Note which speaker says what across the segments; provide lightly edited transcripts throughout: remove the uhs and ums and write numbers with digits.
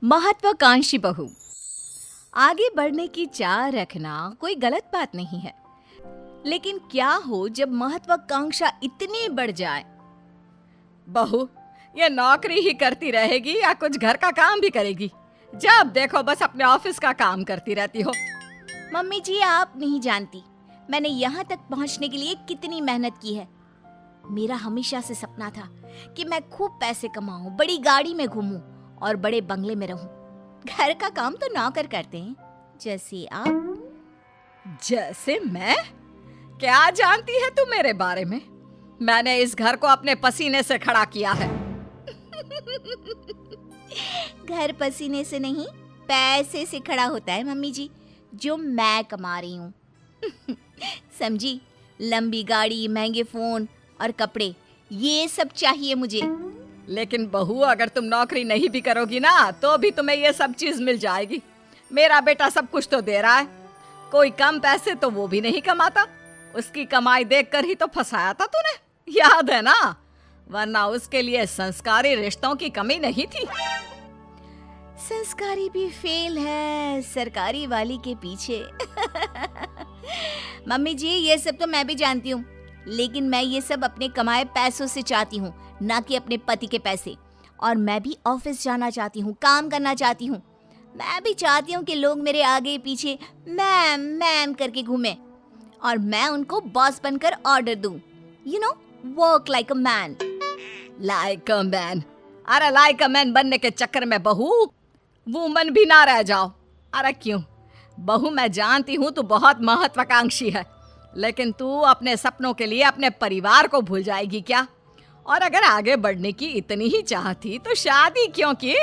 Speaker 1: महत्वाकांक्षी बहू। आगे बढ़ने की चाह रखना कोई गलत बात नहीं है, लेकिन क्या हो जब महत्वाकांक्षा इतनी बढ़ जाए?
Speaker 2: बहू, ये नौकरी ही करती रहेगी या कुछ घर का काम भी करेगी? जब देखो बस अपने ऑफिस का काम करती रहती हो।
Speaker 1: मम्मी जी, आप नहीं जानती मैंने यहाँ तक पहुँचने के लिए कितनी मेहनत की है। मेरा हमेशा से सपना था कि मैं खूब पैसे कमाऊं, बड़ी गाड़ी में घूमूं और बड़े बंगले में रहूं। घर का काम तो नौकर करते हैं, जैसे आप।
Speaker 2: जैसे मैं? क्या जानती है तू मेरे बारे में? मैंने इस घर को अपने पसीने से खड़ा किया है।
Speaker 1: घर पसीने से नहीं, पैसे से खड़ा होता है मम्मी जी, जो मैं कमा रही हूँ। समझी? लंबी गाड़ी, महंगे फोन और कपड़े, ये सब चाहिए मुझे।
Speaker 2: लेकिन बहू, अगर तुम नौकरी नहीं भी करोगी ना तो भी तुम्हें ये सब चीज मिल जाएगी। मेरा बेटा सब कुछ तो दे रहा है, कोई कम पैसे तो वो भी नहीं कमाता। उसकी कमाई देखकर ही तो फंसाया था तूने, याद है ना? वरना उसके लिए संस्कारी रिश्तों की कमी नहीं थी।
Speaker 1: संस्कारी भी फेल है सरकारी वाली के पीछे। मम्मी जी, ये सब तो मैं भी जानती हूँ, लेकिन मैं ये सब अपने कमाए पैसों से चाहती हूँ, ना कि अपने पति के पैसे। और मैं भी ऑफिस जाना चाहती हूँ, काम करना चाहती हूँ। मैं भी चाहती हूँ कि लोग मेरे आगे पीछे मैम मैम करके घूमें और मैं उनको बॉस बनकर ऑर्डर दूं। You know, work like a man.
Speaker 2: Like a man? अरे लाइक अ मैन बनने के चक्कर में बहू वुमन भी ना रह जाओ। अरे क्यों बहू, मैं जानती हूँ तू बहुत महत्वाकांक्षी है, लेकिन तू अपने सपनों के लिए अपने परिवार को भूल जाएगी क्या? और अगर आगे बढ़ने की इतनी ही चाह थी तो शादी क्यों की?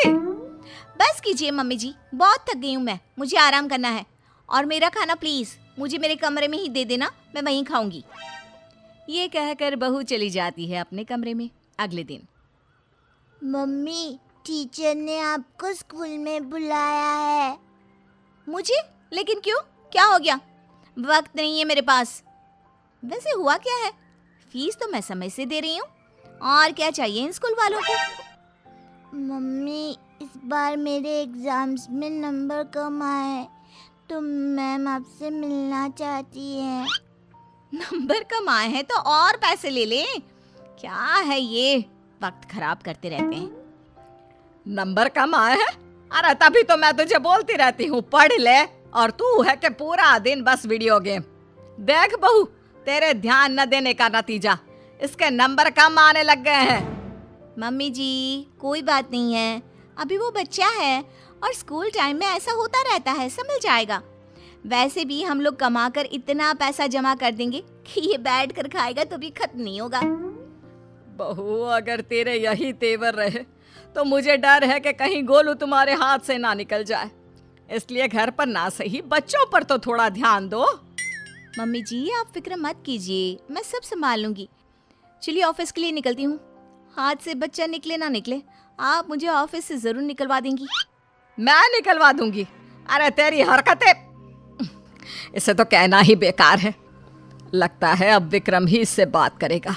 Speaker 1: बस कीजिए मम्मी जी, बहुत थक गई हूँ मैं, मुझे आराम करना है। और मेरा खाना प्लीज मुझे मेरे कमरे में ही दे देना, मैं वहीं खाऊंगी। ये कहकर बहू चली जाती है अपने कमरे में। अगले दिन,
Speaker 3: मम्मी, टीचर ने आपको स्कूल में बुलाया है।
Speaker 1: मुझे? लेकिन क्यों, क्या हो गया? वक्त नहीं है मेरे पास। वैसे हुआ क्या है? फीस तो मैं समय से दे रही हूँ, और क्या चाहिए इन स्कूल वालों को?
Speaker 3: मम्मी, इस बार मेरे एग्जाम्स में नंबर कम आए तो मैम आपसे मिलना चाहती है।
Speaker 1: नंबर कम आए हैं तो और पैसे ले लें। क्या है ये, वक्त खराब करते रहते हैं।
Speaker 2: नंबर कम आए हैं? अरे तभी तो मैं तुझे बोलती रहती हूँ पढ़ ले, और तू है कि पूरा दिन बस वीडियो गेम। देख बहू, तेरे ध्यान न देने का नतीजा इसके नंबर कम आने लग गए हैं।
Speaker 1: मम्मी जी, कोई बात नहीं है, अभी वो बच्चा है और स्कूल टाइम में ऐसा होता रहता है, समझ जाएगा। वैसे भी हम लोग कमाकर इतना पैसा जमा कर देंगे कि ये बैठ कर खाएगा तो भी खत्म नहीं होगा।
Speaker 2: बहू, अगर तेरे यही तेवर रहे तो मुझे डर है कि कहीं गोलू तुम्हारे हाथ से ना निकल जाए। इसलिए घर पर ना सही बच्चों पर तो थोड़ा ध्यान दो।
Speaker 1: मम्मी जी, आप फिक्र मत कीजिए, मैं सब संभाल लूंगी। चलिए ऑफिस के लिए निकलती हूँ। हाथ से बच्चा निकले ना निकले, आप मुझे ऑफिस से जरूर निकलवा देंगी।
Speaker 2: मैं निकलवा दूंगी? अरे तेरी हरकतें, इसे तो कहना ही बेकार है। लगता है अब विक्रम ही इससे बात करेगा।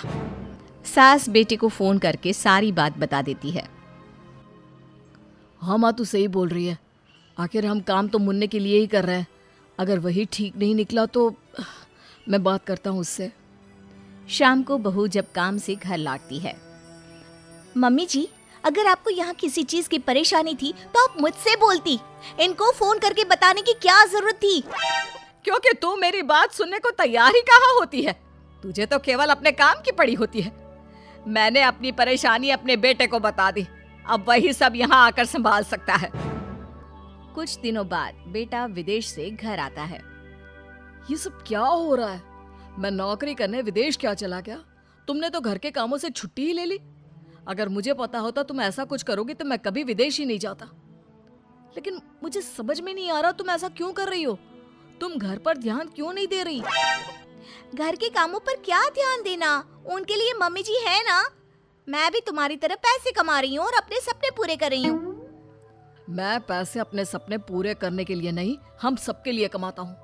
Speaker 1: सास बेटे को फोन करके सारी बात बता देती है।
Speaker 4: हाँ माँ, तू सही बोल रही है। आखिर हम काम तो मुन्ने के लिए ही कर रहे हैं। अगर वही ठीक नहीं निकला तो मैं बात करता हूँ उससे।
Speaker 1: शाम को बहू जब काम से घर लौटती है, मम्मी जी, अगर आपको यहाँ किसी चीज की परेशानी थी तो आप मुझसे बोलती, इनको फोन करके बताने की क्या जरूरत थी?
Speaker 2: क्योंकि तू मेरी बात सुनने को तैयार ही कहाँ होती है। तुझे तो केवल अपने काम की पड़ी होती है। मैंने अपनी परेशानी अपने बेटे को बता दी, अब वही सब यहाँ आकर संभाल सकता है।
Speaker 1: कुछ दिनों बाद बेटा विदेश से घर आता है।
Speaker 4: ये सब क्या हो रहा है? मैं नौकरी करने विदेश क्या चला गया? तुमने तो घर के कामों से छुट्टी ही ले ली। अगर मुझे पता होता तुम ऐसा कुछ करोगी तो मैं कभी विदेश ही नहीं जाता। लेकिन मुझे समझ में नहीं आ रहा तुम ऐसा क्यों कर रही हो? तुम घर पर ध्यान क्यों नहीं दे रही?
Speaker 1: घर के कामों पर क्या ध्यान देना, उनके लिए मम्मी जी है ना। मैं भी तुम्हारी तरह पैसे कमा रही हूँ और अपने सपने पूरे कर रही हूँ।
Speaker 4: मैं पैसे अपने सपने पूरे करने के लिए नहीं, हम सबके लिए कमाता हूँ,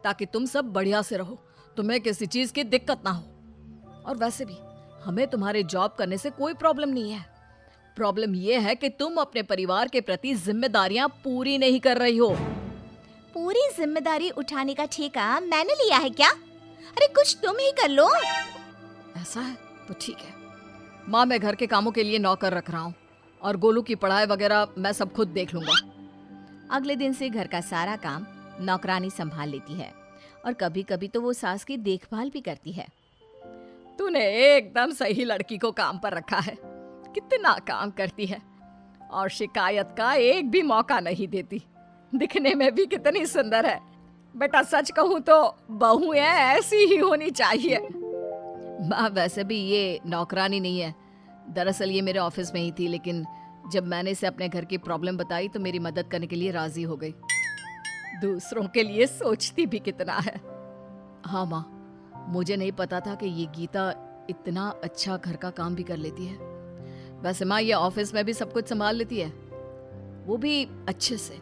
Speaker 4: ताकि तुम सब बढ़िया से रहो, तुम्हें किसी चीज की दिक्कत ना हो। और वैसे भी हमें तुम्हारे जॉब करने से कोई प्रॉब्लम नहीं है। प्रॉब्लम ये है कि तुम अपने परिवार के प्रति जिम्मेदारियां पूरी नहीं कर रही हो।
Speaker 1: पूरी जिम्मेदारी उठाने का ठेका मैंने लिया है क्या? अरे कुछ तुम ही कर लो।
Speaker 4: ऐसा है तो ठीक है माँ, मैं घर के कामों के लिए नौकर रख रहा हूँ और गोलू की पढ़ाई वगैरह मैं सब खुद देख लूंगा।
Speaker 1: अगले दिन से घर का सारा काम नौकरानी संभाल लेती है और कभी कभी तो वो सास की देखभाल भी करती है।
Speaker 4: तूने एकदम सही लड़की को काम पर रखा है। कितना काम करती है और शिकायत का एक भी मौका नहीं देती। दिखने में भी कितनी सुंदर है। बेटा सच कहूँ तो बहुएं ऐसी ही होनी चाहिए।
Speaker 2: माँ वैसे भी ये नौकरानी नहीं है, दरअसल ये मेरे ऑफिस में ही थी, लेकिन जब मैंने इसे अपने घर की प्रॉब्लम बताई तो मेरी मदद करने के लिए राजी हो गई।
Speaker 4: दूसरों के लिए सोचती भी कितना है।
Speaker 2: हाँ माँ, मुझे नहीं पता था कि ये गीता इतना अच्छा घर का काम भी कर लेती है। वैसे माँ ये ऑफिस में भी सब कुछ संभाल लेती है, वो भी अच्छे से।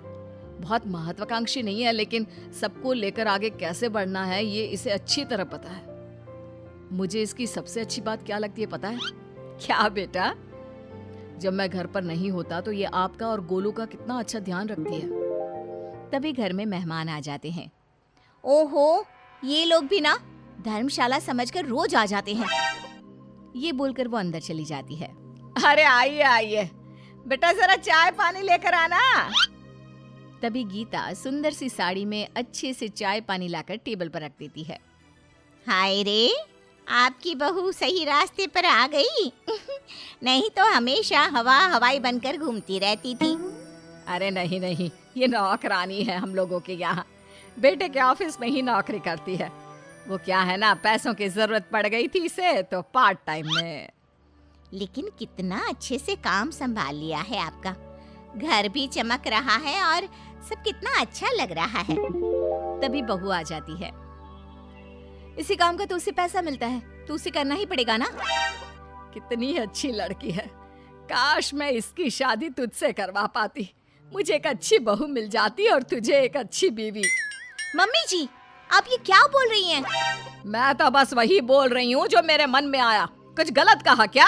Speaker 2: बहुत महत्वाकांक्षी नहीं है, लेकिन सबको लेकर आगे कैसे बढ़ना है ये इसे अच्छी तरह पता है। मुझे इसकी सबसे अच्छी बात क्या लगती है पता है?
Speaker 4: क्या बेटा?
Speaker 2: जब मैं घर पर नहीं होता तो ये आपका और गोलू का कितना अच्छा ध्यान रखती है।
Speaker 1: तभी घर में मेहमान आ जाते हैं। ओहो, ये लोग भी ना धर्मशाला समझकर रोज आ जाते हैं। ये बोलकर वो अंदर चली जाती है।
Speaker 4: अरे आइए आइए बेटा, जरा चाय पानी लेकर आना।
Speaker 1: तभी गीता सुंदर सी साड़ी में अच्छे से चाय पानी लाकर टेबल पर रख देती है। हाय रे, आपकी बहू सही रास्ते पर आ गई। नहीं तो हमेशा हवाई बनकर घूमती रहती थी।
Speaker 4: अरे नहीं नहीं, ये नौकरानी है हम लोगों के यहाँ। बेटे के ऑफिस में ही नौकरी करती है। वो क्या है ना, पैसों की जरूरत पड़ गई थी इसे तो पार्ट टाइम में।
Speaker 1: लेकिन कितना अच्छे से काम संभाल लिया है आपका। घर भी चमक रहा है और सब कितना अच्छा लग रहा है। तभी बहू आ जाती है। इसी काम का तो उसे पैसा मिलता है, तो उसे करना ही पड़ेगा ना।
Speaker 4: कितनी अच्छी लड़की है। काश मैं इसकी शादी तुझसे करवा पाती। मुझे एक अच्छी बहू मिल जाती और तुझे एक अच्छी बीवी।
Speaker 1: मम्मी जी, आप ये क्या बोल रही हैं?
Speaker 4: मैं तो बस वही बोल रही हूँ जो मेरे मन में आया। कुछ गलत कहा क्या?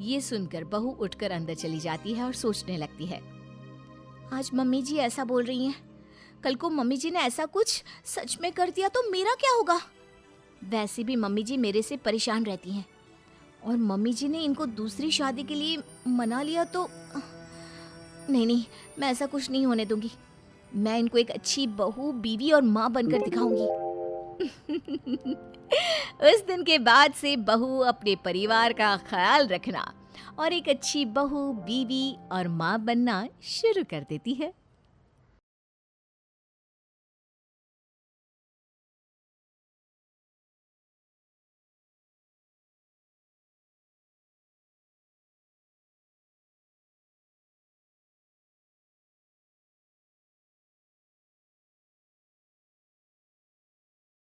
Speaker 1: ये सुनकर बहू उठकर अंदर चली जाती है और सोचने लगती है, आज मम्मी जी ऐसा बोल रही हैं, कल को मम्मी जी ने ऐसा कुछ सच में कर दिया तो मेरा क्या होगा? वैसे भी मम्मी जी मेरे से परेशान रहती हैं और मम्मी जी ने इनको दूसरी शादी के लिए मना लिया तो नहीं, मैं ऐसा कुछ नहीं होने दूंगी। मैं इनको एक अच्छी बहू, बीवी और माँ बनकर दिखाऊंगी। उस दिन के बाद से बहू अपने परिवार का ख्याल रखना और एक अच्छी बहू, बीवी और माँ बनना शुरू कर देती है।